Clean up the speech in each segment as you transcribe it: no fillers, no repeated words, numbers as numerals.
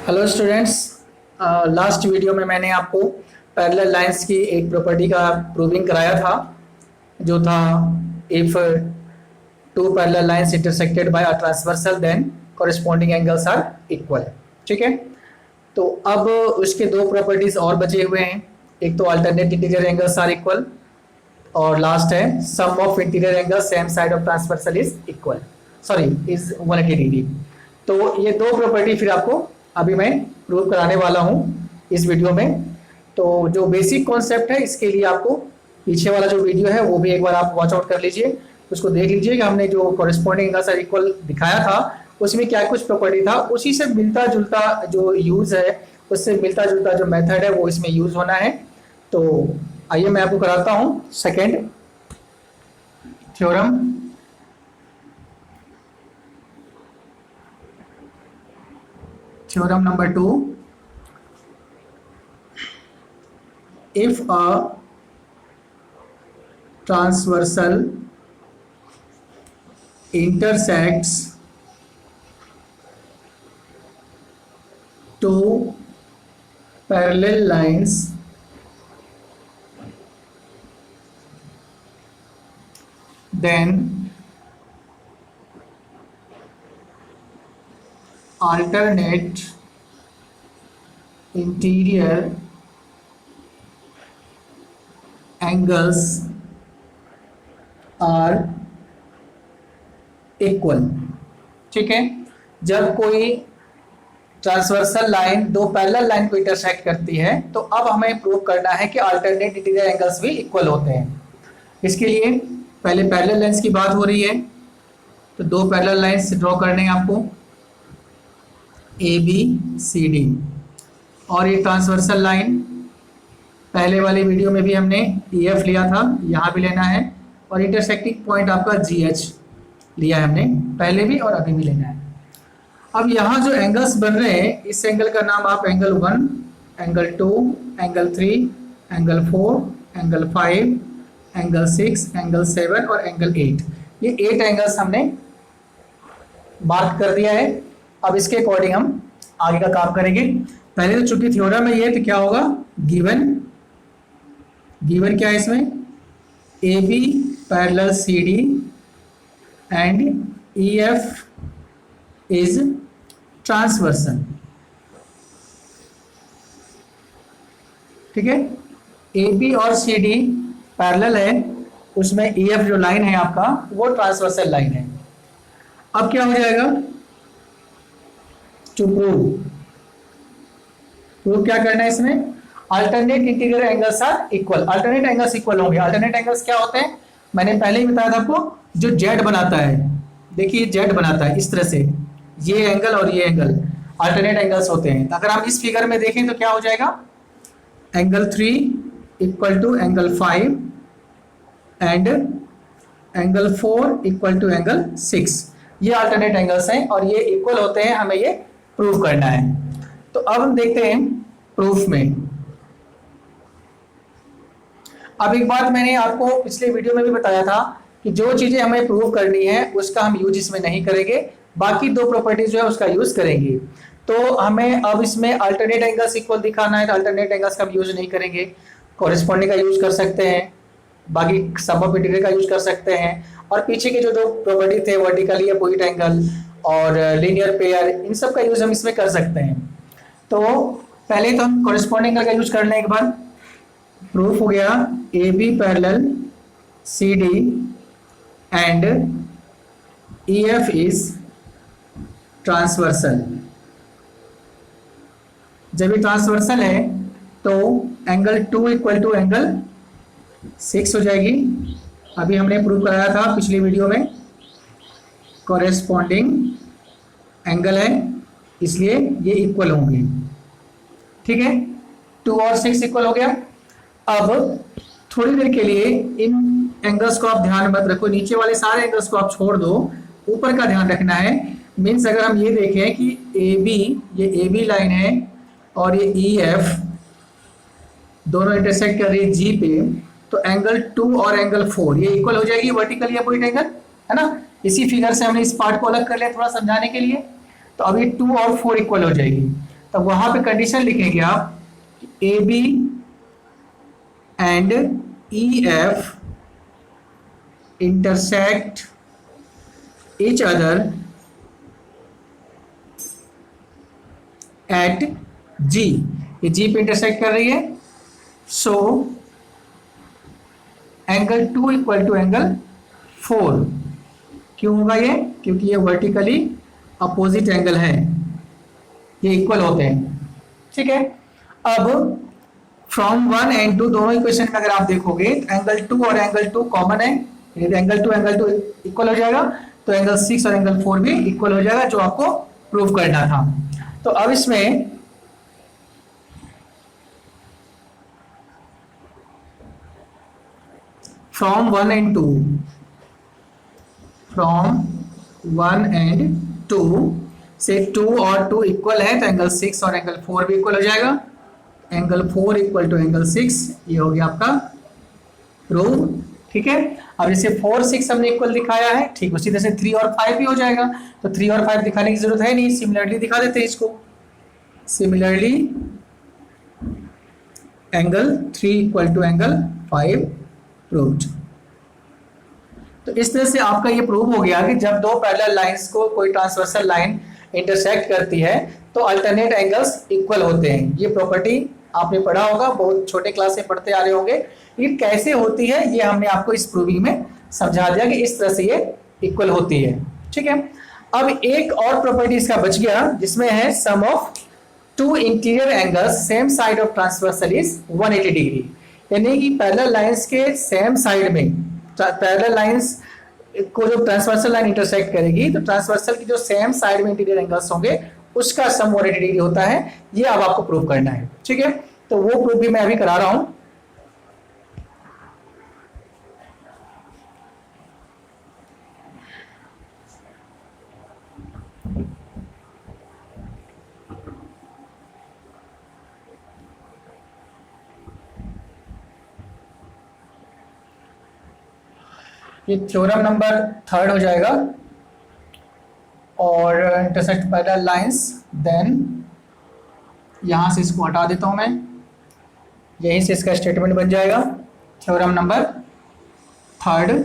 Hello students. Last video में मैंने आपको पैरेलल लाइंस की एक प्रॉपर्टी का प्रूविंग कराया था, जो था if two parallel lines intersected by a transversal then corresponding angles are equal. ठीक है, तो अब उसके दो प्रॉपर्टीज और बचे हुए हैं। एक तो alternate interior angles are equal और लास्ट है sum of interior angle same side of transversal is equal, sorry is 180 degree. तो ये दो प्रॉपर्टी फिर आपको अभी मैं प्रूव कराने वाला हूँ इस वीडियो में। तो जो बेसिक कॉन्सेप्ट है इसके लिए आपको पीछे वाला जो वीडियो है वो भी एक बार आप वॉच आउट कर लीजिए, उसको देख लीजिए कि हमने जो कॉरेस्पॉन्डिंग एंगल्स आर इक्वल दिखाया था उसमें क्या कुछ प्रॉपर्टी था, उसी से मिलता जुलता जो यूज है, उससे मिलता जुलता जो मेथड है वो इसमें यूज होना है। तो आइए मैं आपको कराता हूँ second theorem. Theorem number 2, if a transversal intersects two parallel lines then alternate interior angles are equal। ठीक है, जब कोई ट्रांसवर्सल लाइन दो पैरेलल लाइन को इंटरसेक्ट करती है तो अब हमें प्रूव करना है कि अल्टरनेट इंटीरियर एंगल्स भी इक्वल होते हैं। इसके लिए पहले पैरेलल लाइंस की बात हो रही है, तो दो पैरेलल लाइंस ड्रॉ करने हैं आपको, ए बी सी डी, और ये ट्रांसवर्सल लाइन पहले वाले वीडियो में भी हमने ई एफ लिया था, यहाँ भी लेना है, और इंटरसेक्टिंग पॉइंट आपका जी एच लिया है हमने पहले भी और अभी भी लेना है। अब यहाँ जो एंगल्स बन रहे हैं इस एंगल का नाम आप angle 1, angle 2, angle 3, angle 4, angle 5, angle 6, angle 7 और एंगल 8, ये 8 एंगल्स हमने मार्क कर दिया है। अब इसके अकॉर्डिंग हम आगे का काम करेंगे। पहले तो चूंकि थ्योरम है ये, तो क्या होगा, गिवन क्या है इसमें, A B parallel C D and E F is transversal. ठीक है, ए बी और सी डी पैरेलल है, उसमें ई एफ जो लाइन है आपका वो ट्रांसवर्सल लाइन है। अब क्या हो जाएगा, टू प्रूव क्या करना है इसमें, alternate interior angles are equal. Alternate angles equal होंगे। अल्टरनेट एंगल्स क्या होते हैं, मैंने पहले ही बताया था आपको, जो जेड बनाता है, देखिए जेड बनाता है इस तरह से, ये एंगल और ये एंगल अल्टरनेट एंगल्स होते हैं। अगर हम इस फिगर में देखें तो क्या हो जाएगा, angle 3 equal to angle 5 and angle 4 equal to angle 6, ये अल्टरनेट एंगल्स हैं और ये इक्वल होते हैं, हमें ये प्रूव करना है। तो अब हम देखते हैं प्रूफ में। अब एक बात मैंने आपको पिछले वीडियो में भी बताया था कि जो चीजें हमें प्रूव करनी है उसका हम यूज इसमें नहीं करेंगे, बाकी दो प्रॉपर्टीज जो है उसका यूज करेंगे। तो हमें अब इसमें अल्टरनेट एंगल्स इक्वल दिखाना है, तो अल्टरनेट एंगल्स का हम यूज नहीं करेंगे, कॉरेस्पॉन्डिंग का यूज कर सकते हैं, बाकी सम ऑफ इंटीरियर का यूज कर सकते हैं, और पीछे के जो दो प्रॉपर्टी थे वर्टिकली अपोजिट एंगल और लीनियर पेयर, इन सब का यूज हम इसमें कर सकते हैं। तो पहले तो हम कॉरेस्पॉन्डिंग का यूज कर लें एक बार। प्रूफ हो गया A B parallel C D and E F is transversal. जब ये ट्रांसवर्सल है तो एंगल 2 इक्वल टू एंगल 6 हो जाएगी। अभी हमने प्रूव कराया था पिछली वीडियो में, कॉरेस्पॉन्डिंग एंगल है इसलिए ये इक्वल होंगे। ठीक है, 2 और 6 इक्वल हो गया। अब थोड़ी देर के लिए इन एंगल्स को आप ध्यान मत रखो, नीचे वाले सारे एंगल्स को आप छोड़ दो, ऊपर का ध्यान रखना है। मीन्स अगर हम ये देखें कि ए बी, ये ए बी लाइन है और ये ई एफ दोनों इंटरसेक्ट कर रही है जी पे, तो एंगल 2 और एंगल 4 ये इक्वल हो जाएगी वर्टिकली अपोजिट एंगल, है ना। इसी फिगर से हमने इस पार्ट को अलग कर लिया थोड़ा समझाने के लिए। तो अभी 2 और 4 इक्वल हो जाएगी। तो वहां पे कंडीशन लिखेंगे आप A B and E F intersect each other at G, ये G पे इंटरसेक्ट कर रही है, so angle 2 equal to angle 4। क्यों होगा ये? क्योंकि ये वर्टिकली अपोजिट एंगल है, ये इक्वल होते हैं। ठीक है, अब फ्रॉम 1 एंड 2 दोनों इक्वेशन में अगर आप देखोगे तो एंगल 2 और एंगल 2 कॉमन है, यदि एंगल 2 इक्वल हो जाएगा तो एंगल 6 और एंगल 4 भी इक्वल हो जाएगा, जो आपको प्रूव करना था। तो अब इसमें फ्रॉम 1 एंड 2 से 2 और 2 इक्वल है तो एंगल 6 और एंगल 4 भी इक्वल हो जाएगा। एंगल 4 इक्वल टू एंगल 6, ये हो गया आपका प्रूव। ठीक है, अब जैसे 4 6 हमने इक्वल दिखाया है, ठीक उसी तरह से 3 और 5 भी हो जाएगा। तो 3 और 5 दिखाने की जरूरत है नहीं, सिमिलरली दिखा देते हैं इसको। Similarly angle 3 equal to angle 5 proved. तो इस तरह से आपका ये प्रूव हो गया कि जब दो पैरेलल लाइंस को कोई ट्रांसवर्सल लाइन इंटरसेक्ट करती है तो अल्टरनेट एंगल्स इक्वल होते हैं। ये प्रॉपर्टी आपने पढ़ा होगा, बहुत छोटे क्लास से पढ़ते आ रहे होंगे। ये कैसे होती है ये हमने आपको इस प्रूविंग में समझा दिया कि इस तरह से ये इक्वल होती है। ठीक है, अब एक और प्रॉपर्टी इसका बच गया जिसमें है sum of two interior angles same side of transversal is 180 degree. यानी कि पैरेलल लाइंस के सेम साइड में, पैरेलल लाइंस को जो ट्रांसवर्सल लाइन इंटरसेक्ट करेगी तो ट्रांसवर्सल की जो सेम साइड में इंटीरियर एंगल्स होंगे उसका सम 180 डिग्री होता है। ये अब आपको प्रूव करना है। ठीक है, तो वो प्रूफ भी मैं अभी करा रहा हूं। ये थ्योरम नंबर 3 हो जाएगा। और इंटरसेक्ट पैरेलल लाइंस, देन यहां से इसको हटा देता हूं मैं, यहीं से इसका स्टेटमेंट बन जाएगा। Theorem number 3,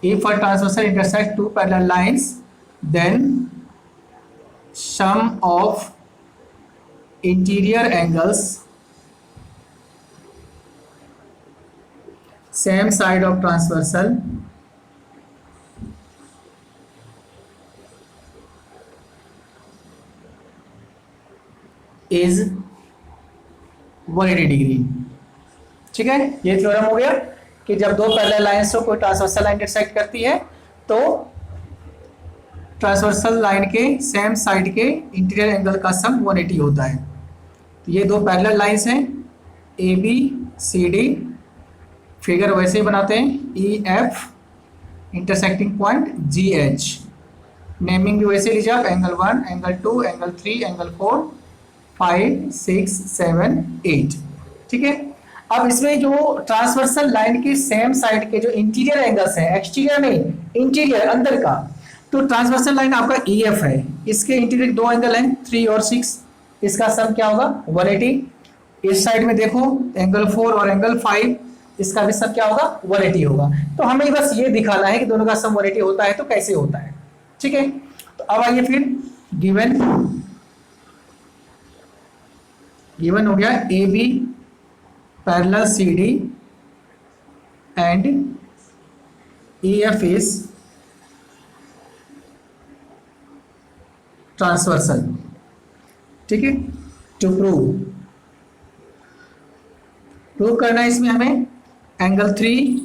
if a transversal intersect two parallel lines then sum of interior angles same side of transversal is 180 degree. ठीक है, ये थ्योरम हो गया कि जब दो पैरेलल लाइंस को कोई ट्रांसवर्सल लाइन इंटरसेक्ट करती है तो ट्रांसवर्सल लाइन के सेम साइड के इंटीरियर एंगल का सम 180 होता है। तो ये दो पैरेलल लाइंस हैं A B C D, figure वैसे ही बनाते हैं, E F intersecting point G H, naming भी वैसे लीजिए आप, एंगल 1, एंगल 2, एंगल 3, एंगल 4, 5, 6, 7, 8। ठीक है, अब इसमें जो ट्रांसवर्सल लाइन की सेम साइड के जो इंटीरियर एंगल्स हैं, एक्सटीरियर नहीं, इंटीरियर अंदर का, तो ट्रांसवर्सल लाइन आपका ई एफ है, इसके इंटीरियर दो एंगल हैं 3 और 6, इसका सम क्या होगा 180। इस साइड में देखो एंगल 4 और एंगल 5, इसका भी सम क्या होगा 180 होगा। तो हमें बस ये दिखाना है कि दोनों का सम 180 होता है तो कैसे होता है। ठीक है, तो अब आइए फिर गिवन हो गया A B parallel C D and E F is transversal. ठीक है, टू प्रूव करना है इसमें हमें angle 3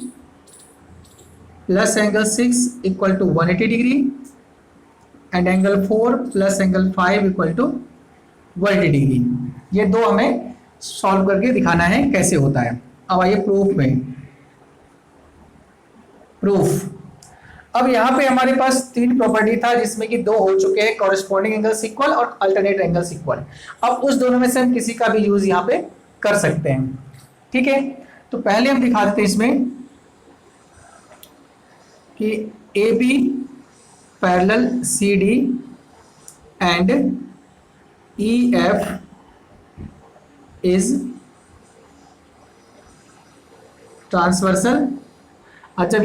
plus angle 6 equal to 180 degree and angle 4 plus angle 5 equal to 180 degree. ये दो हमें सॉल्व करके दिखाना है कैसे होता है। अब आइए प्रूफ में। प्रूफ, अब यहाँ पे हमारे पास 3 प्रॉपर्टी था जिसमें कि 2 हो चुके हैं, कॉरेस्पॉन्डिंग एंगल्स इक्वल और अल्टरनेट एंगल्स इक्वल। अब उस दोनों में से हम किसी का भी यूज यहाँ पे कर सकते हैं। ठीक है, तो पहले हम दिखा देते हैं इसमें कि A B parallel C D and E F is transversal. अच्छा,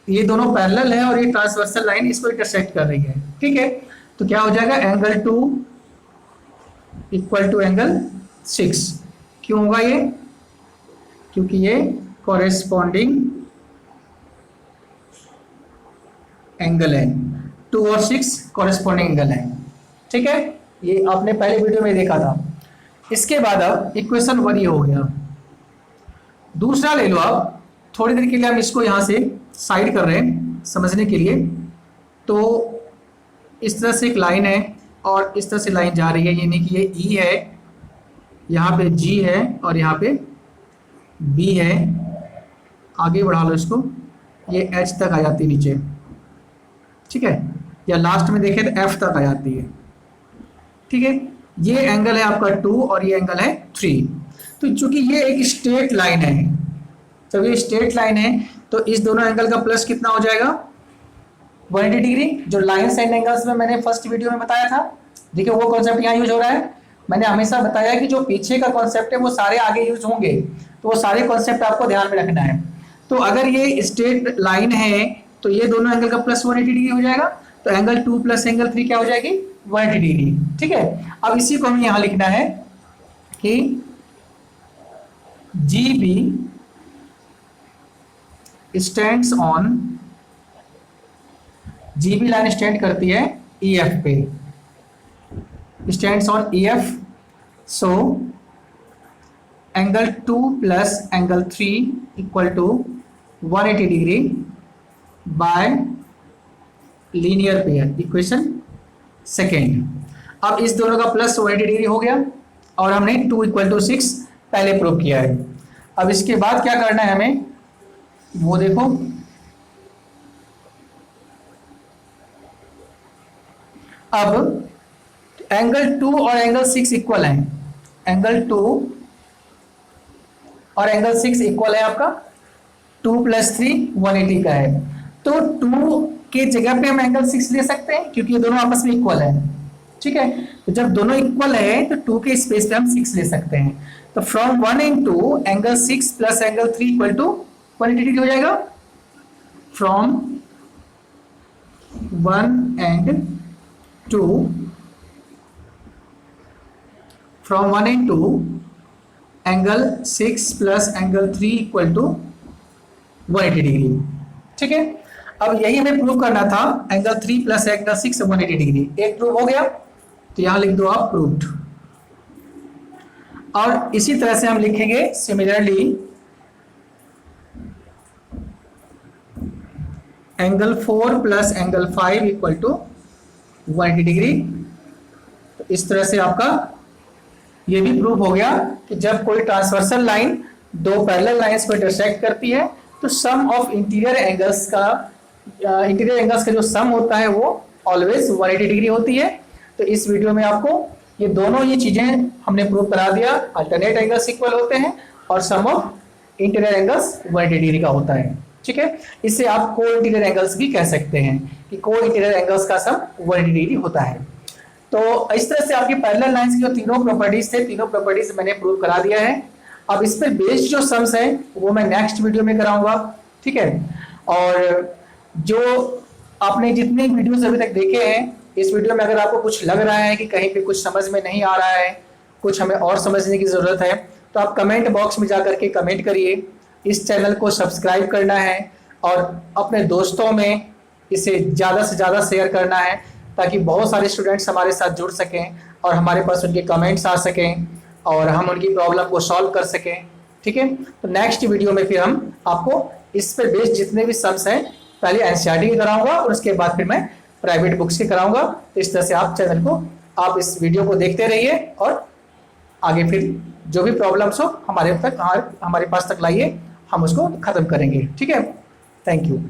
ये दोनों पैरेलल है और ये ट्रांसवर्सल लाइन इसको इंटरसेक्ट कर रही है, ठीक है। तो क्या हो जाएगा, एंगल 2 इक्वल टू एंगल 6। क्यों होगा ये, क्योंकि ये कॉरेस्पॉन्डिंग एंगल है, 2 और 6 कॉरेस्पॉन्डिंग एंगल है, ठीक है। ये आपने पहले वीडियो में देखा था। इसके बाद अब इक्वेशन 1 ये हो गया। दूसरा ले लो आप, थोड़ी देर के लिए हम इसको यहाँ से साइड कर रहे हैं समझने के लिए। तो इस तरह से एक लाइन है और इस तरह से लाइन जा रही है, यानी कि ये ई है, यहाँ पे जी है और यहाँ पे बी है। आगे बढ़ा लो इसको, ये एच तक आ जाती है नीचे, ठीक है, या लास्ट में देखें तो एफ तक आ जाती है, ठीक है। ये एंगल है आपका 2 और ये एंगल है 3। तो चूंकि ये एक स्ट्रेट लाइन है, जब ये स्ट्रेट लाइन है तो इस दोनों एंगल का प्लस कितना हो जाएगा, 180 डिग्री। जो लाइन्स एंड एंगल्स में मैंने फर्स्ट वीडियो में बताया था, देखिए वो कॉन्सेप्ट यहाँ यूज हो रहा है। मैंने हमेशा बताया कि जो पीछे का कॉन्सेप्ट है वो सारे आगे यूज होंगे, तो वो सारे कॉन्सेप्ट आपको ध्यान में रखना है। तो अगर ये स्ट्रेट लाइन है तो ये दोनों एंगल का प्लस 180 डिग्री हो जाएगा। तो एंगल 2 प्लस एंगल 3 क्या हो जाएगी, 180 डिग्री, ठीक है। अब इसी को हमें यहाँ लिखना है कि G B stands on, G B line stand करती है ई एफ पे, stands on E F. So angle 2 plus angle 3 equal to 180 degree by linear pair, equation second. अब इस दोनों का प्लस 180 डिग्री हो गया और हमने 2 इक्वल टू 6 पहले प्रूव किया है। अब इसके बाद क्या करना है हमें, वो देखो, अब एंगल 2 और एंगल 6 इक्वल है, एंगल 2 और एंगल 6 इक्वल है आपका, 2 प्लस 3 180 का है। तो 2 के जगह पे हम एंगल 6 ले सकते हैं क्योंकि ये दोनों आपस में इक्वल है, ठीक है। तो जब दोनों इक्वल है तो 2 के स्पेस पे हम 6 ले सकते हैं। तो from 1 and 2 angle 6 plus angle 3 equal to 180 degree हो जाएगा। From 1 and 2, from 1 and 2 angle 6 plus angle 3 equal to 180 degree, ठीक है। अब यही हमें प्रूव करना था, एंगल 3 प्लस एंगल 6 180 डिग्री। एक प्रूव हो गया, तो यहां लिख दो आप प्रूव्ड। और इसी तरह से हम लिखेंगे similarly angle 4 plus angle 5 equal to 180 degree. तो इस तरह से आपका ये भी प्रूव हो गया कि जब कोई ट्रांसवर्सल लाइन दो पैरेलल लाइंस को इंटरसेक्ट करती है तो सम ऑफ इंटीरियर एंगल्स का जो सम होता है वो ऑलवेज 180 डिग्री होती है। तो इस वीडियो में आपको ये दोनों ही चीजें हमने प्रूव करा दिया, अल्टरनेट एंगल्स इक्वल होते हैं और सम ऑफ इंटीरियर एंगल्स 180 डिग्री का होता है, ठीक है। इसे आप को इंटीरियर एंगल्स भी कह सकते हैं कि को इंटीरियर एंगल्स का सम 180 डिग्री होता है। तो इस तरह से आपकी पैरेलल लाइंस की जो तीनों प्रॉपर्टीज थे, तीनों प्रॉपर्टीज मैंने प्रूव करा दिया है। अब इस पर बेस्ड जो सम्स है वो मैं नेक्स्ट वीडियो में कराऊंगा, ठीक है। और जो आपने जितने वीडियोस अभी तक देखे हैं, इस वीडियो में अगर आपको कुछ लग रहा है कि कहीं पे कुछ समझ में नहीं आ रहा है, कुछ हमें और समझने की ज़रूरत है, तो आप कमेंट बॉक्स में जाकर के कमेंट करिए। इस चैनल को सब्सक्राइब करना है और अपने दोस्तों में इसे ज़्यादा से ज़्यादा शेयर करना है ताकि बहुत सारे स्टूडेंट्स हमारे साथ जुड़ सकें और हमारे पास उनके कमेंट्स आ सकें और हम उनकी प्रॉब्लम को सॉल्व कर सकें, ठीक है। तो नेक्स्ट वीडियो में फिर हम आपको इस पर बेस्ड जितने भी सम्स हैं पहले एनसीईआरटी के कराऊंगा और उसके बाद फिर मैं प्राइवेट बुक्स के कराऊंगा। तो इस तरह से आप चैनल को, आप इस वीडियो को देखते रहिए और आगे फिर जो भी प्रॉब्लम्स हो हमारे पास तक लाइए, हम उसको खत्म करेंगे, ठीक है। Thank you.